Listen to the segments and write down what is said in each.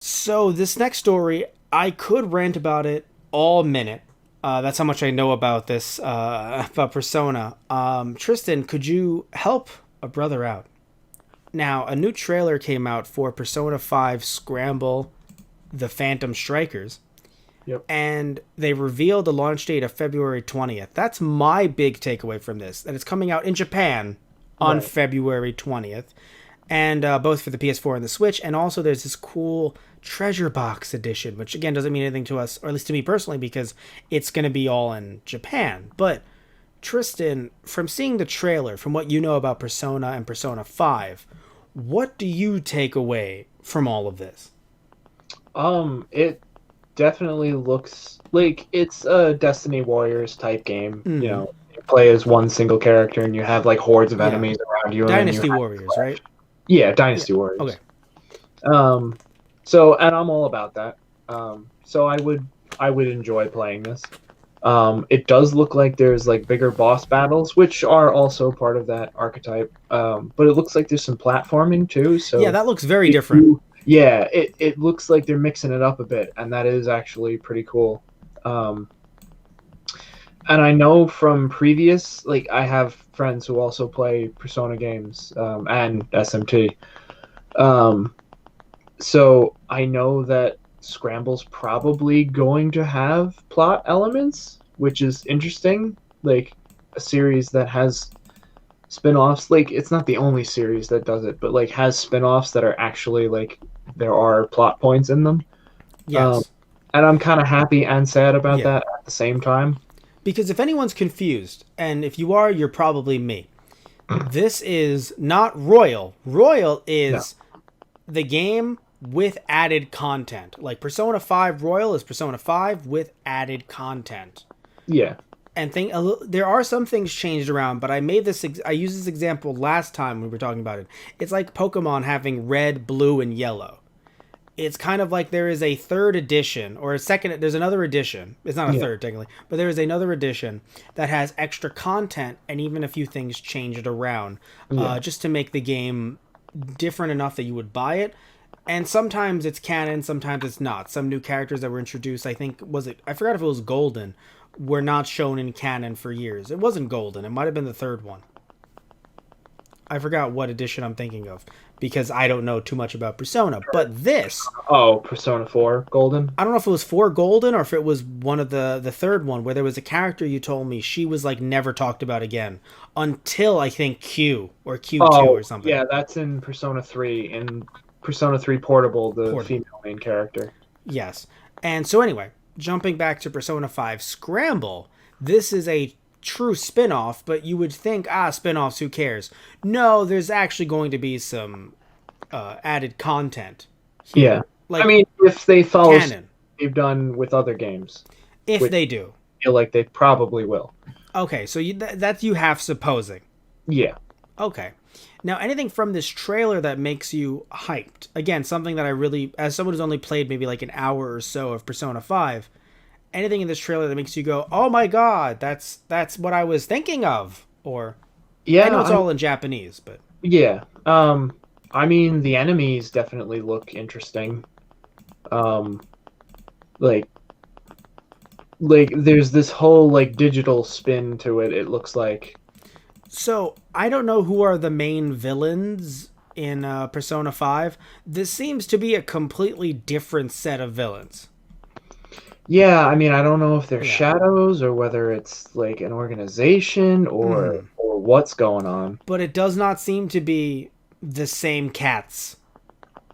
So this next story, I could rant about it all minute. That's how much I know about this about Persona. Tristan, could you help a brother out? Now, a new trailer came out for Persona 5 Scramble, the Phantom Strikers, Yep. and they revealed the launch date of February 20th. That's my big takeaway from this, that it's coming out in Japan on Right. February 20th, and both for the PS4 and the Switch. And also, there's this cool treasure box edition, which again doesn't mean anything to us, or at least to me personally, because it's going to be all in Japan. But Tristan, from seeing the trailer, from what you know about Persona and Persona 5, what do you take away from all of this? It definitely looks like it's a Destiny Warriors type game. Mm, You play as one single character and you have like hordes of yeah. enemies around you, and then you Dynasty have Warriors, right? yeah, Yeah. Dynasty Okay. Warriors. Um, so and I'm all about that. So I would enjoy playing this. It does look like there's like bigger boss battles, which are also part of that archetype. But it looks like there's some platforming too. Yeah, So that looks very if different. you, yeah, it looks like they're mixing it up a bit, and that is actually pretty cool. Um, and I know from previous, like I have friends who also play Persona games and SMT. Um, so I know that Scramble's probably going to have plot elements, which is interesting. Like a series that has spin-offs, like it's not the only series that does it, but like has spin-offs that are actually like there are plot points in them. Um, Yes. and I'm kind of happy and sad about Yeah. that at the same time. Because if anyone's confused, and if you are, you're probably me. This is not Royal. Royal No. is the game with added content. Like Persona 5 Royal is Persona 5 with added content. Yeah. And there are some things changed around, but I used this example last time we were talking about it. It's like Pokemon having red, blue, and yellow. It's kind of like there is a third edition or a second, there's another edition. It's not a Yeah. third technically, but there is another edition that has extra content and even a few things changed around, Yeah. just to make the game different enough that you would buy it. And sometimes it's canon, sometimes it's not. Some new characters that were introduced, I think, I forgot if it was Golden, were not shown in canon for years. It wasn't Golden, it might have been the third one. I forgot what edition I'm thinking of because I don't know too much about Persona. But this, Oh, Persona 4 Golden. I don't know if it was for Golden or if it was one of the third one where there was a character you told me she was like never talked about again until I think Q or Q2 or Oh, something. yeah, that's in Persona 3. In Persona 3 Portable, the Portable. female main character. Yes. And so anyway, jumping back to Persona 5 Scramble, this is a true spin-off, but you would think, spin-offs, who cares? No, there's actually going to be some added content Yeah. here. I Like mean, if they follow what canon, they've done with other games, if which they do. I feel like they probably will. Okay, so that you have supposing. Yeah. Okay. Now, anything from this trailer that makes you hyped? Again, something that I really, as someone who's only played maybe like an hour or so of Persona 5, anything in this trailer that makes you go, "Oh my god, that's what I was thinking of." Or I Yeah, know it's all in Japanese, but yeah. I mean, the enemies definitely look interesting. Um, like there's this whole like digital spin to it. It looks like. so I don't know who are the main villains in Persona 5. This seems to be a completely different set of villains. Yeah, I mean, I don't know if they're Yeah. shadows or whether it's like an organization Hmm. or what's going on. But it does not seem to be the same cats.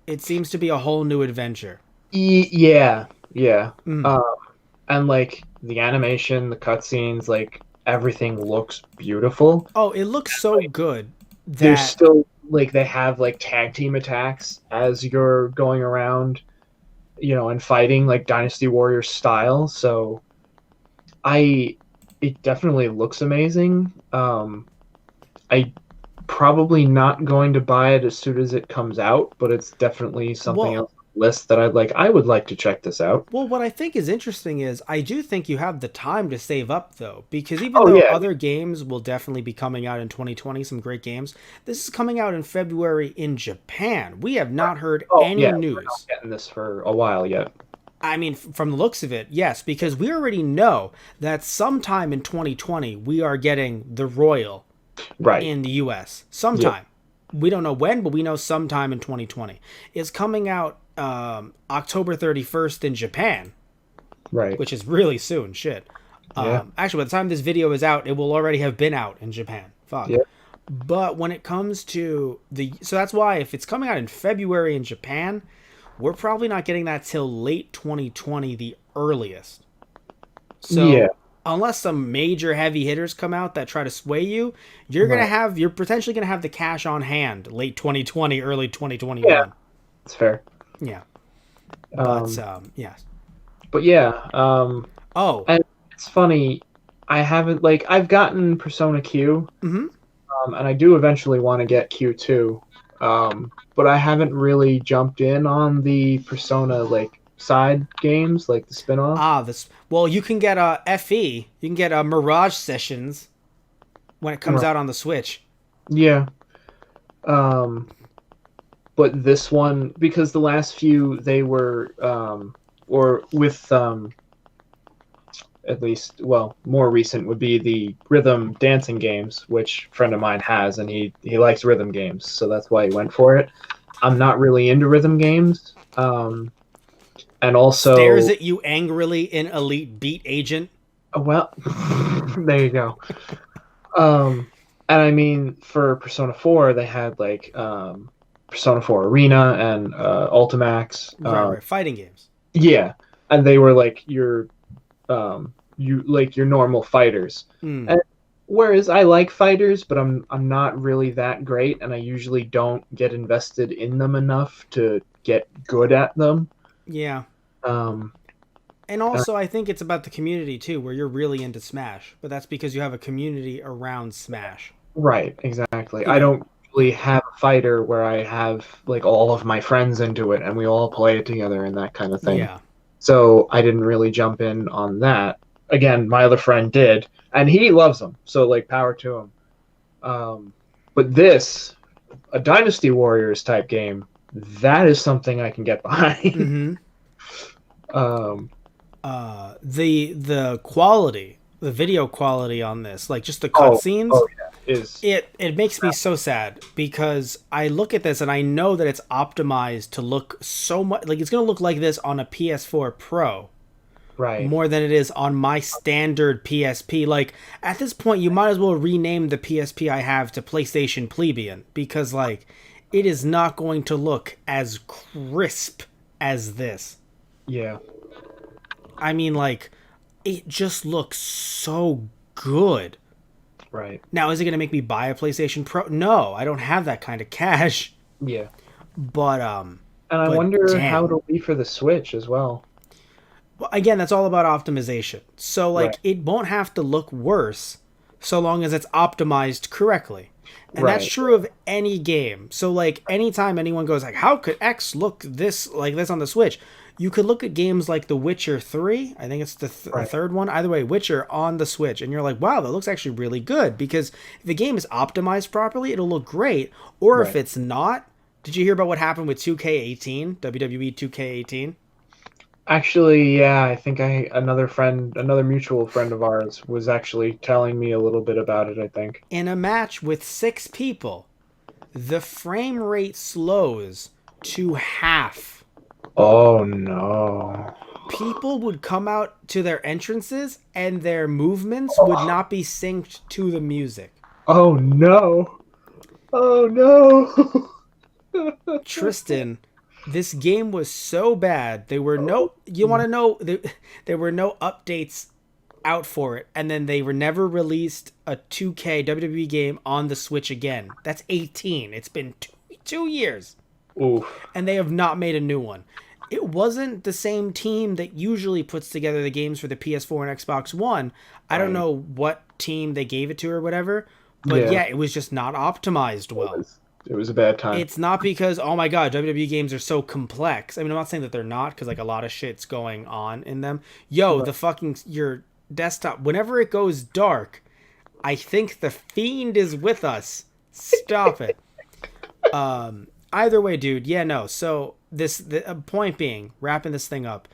It seems to be a whole new adventure. Yeah, yeah. Mm. Um, and like the animation, the cutscenes, like everything looks beautiful. Oh, it looks so good There's that still like they have like tag team attacks as you're going around, and fighting like Dynasty Warrior style. So I it definitely looks amazing. I probably not going to buy it as soon as it comes out, but it's definitely something well, else. list that I would like to check this out. Well, what I think is interesting is I do think you have the time to save up though, because even Oh though yeah. other games will definitely be coming out in 2020, some great games, this is coming out in February in Japan. We have not heard Oh any yeah. We're not news. getting this for a while yet. I mean, from the looks of it, yes, because we already know that sometime in 2020 we are getting the Royal Right. in the US. Yeah. Sometime. We don't know when, but we know sometime in 2020. It's coming out October 31st in Japan, Right. which is really soon. Shit. Yeah. Actually, by the time this video is out, it will already have been out in Japan. Fuck. Yeah. But when it comes to so that's why if it's coming out in February in Japan, we're probably not getting that till late 2020, the earliest. Yeah. So unless some major heavy hitters come out that try to sway you, Right. you're potentially gonna have the cash on hand late 2020, early Yeah. 2021. It's fair. Yeah. But Um, yeah. but yeah. Oh. And it's funny. I haven't I've gotten Persona Q, Mm-hmm. and I do eventually want to get Q2. But I haven't really jumped in on the Persona side games, like the spin-off. This. Well, you can get FE. You can get Mirage Sessions when it comes Right. out on the Switch. Yeah. Um, but this one, because the last few they were or with at least, well, more recent would be the rhythm dancing games, which a friend of mine has, and he likes rhythm games, so that's why he went for it. I'm not really into rhythm games, and Stares also, at you angrily in Elite Beat Agent. well, there you go. And I mean, for Persona 4, they had Persona 4 Arena and Ultimax. Right. Fighting games. Yeah, and they were your normal fighters. Hmm. And whereas I like fighters, but I'm not really that great, and I usually don't get invested in them enough to get good at them. Yeah. Um, And also, I think it's about the community too, where you're really into Smash, but that's because you have a community around Smash. right, exactly. You I know, don't really have a fighter where I have all of my friends into it and we all play it together and that kind of thing. yeah. So I didn't really jump in on that. Again, my other friend did, and he loves them. So power to him. But this, a Dynasty Warriors type game, that is something I can get behind. Mm-hmm. um, The quality, the video quality on this, like just the oh, cutscenes, oh yeah, is it makes me so sad because I look at this and I know that it's optimized to look so much like it's gonna look like this on a PS4 Pro right. more than it is on my standard PSP. Like at this point, you might as well rename the PSP I have to PlayStation Plebeian because it is not going to look as crisp as this. Yeah, I mean, it just looks so good. right. Now, is it going to make me buy a PlayStation Pro? No, I don't have that kind of cash. Yeah, But and I but wonder how damn. it'll be for the Switch as well. Well, again, that's all about optimization. So Right. it won't have to look worse so long as it's optimized correctly. And that's Right. true of any game. So anytime anyone goes how could X look this like this on the Switch? You could look at games like The Witcher 3, I think it's the Right. third one. Either way, Witcher on the Switch and you're like, "Wow, that looks actually really good" because if the game is optimized properly, it'll look great. Or if Right. it's not, did you hear about what happened with 2K18, WWE 2K18? Actually, yeah, I think another mutual friend of ours was actually telling me a little bit about it, I think. In a match with 6 people, the frame rate slows to half. Oh no. People would come out to their entrances and their movements would not be synced to the music. Oh no. Oh no. Tristan, this game was so bad. There were no, you want to know, there were no updates out for it. And then they were never released a 2K WWE game on the Switch again. That's 18. It's been 2 years. Oof. And they have not made a new one. It wasn't the same team that usually puts together the games for the PS4 and Xbox One. I don't Right. know what team they gave it to or whatever, but yeah, it was just not optimized well. It was a bad time. It's not because, oh my god, WWE games are so complex. I mean, I'm not saying that they're not, because like a lot of shit's going on in them. Yo, Right. the fucking your desktop, whenever it goes dark, I think the fiend is with us. Stop it. Either way, dude. Yeah, no. So the point being, wrapping this thing up.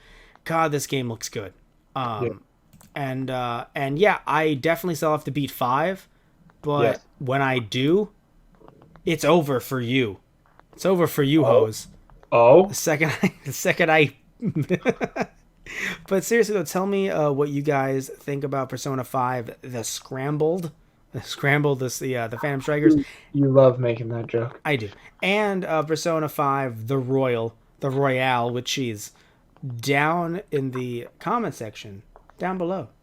God, this game looks good. Yeah. And yeah, I definitely still have to beat 5, but Yes. when I do, it's over for you. It's over for you, Oh. hose. Oh. The second I. But seriously though, tell me what you guys think about Persona 5, the Scramble, the Phantom Strikers. You love making that joke. I do, and Persona 5, the Royale with cheese. Down in the comment section, down below.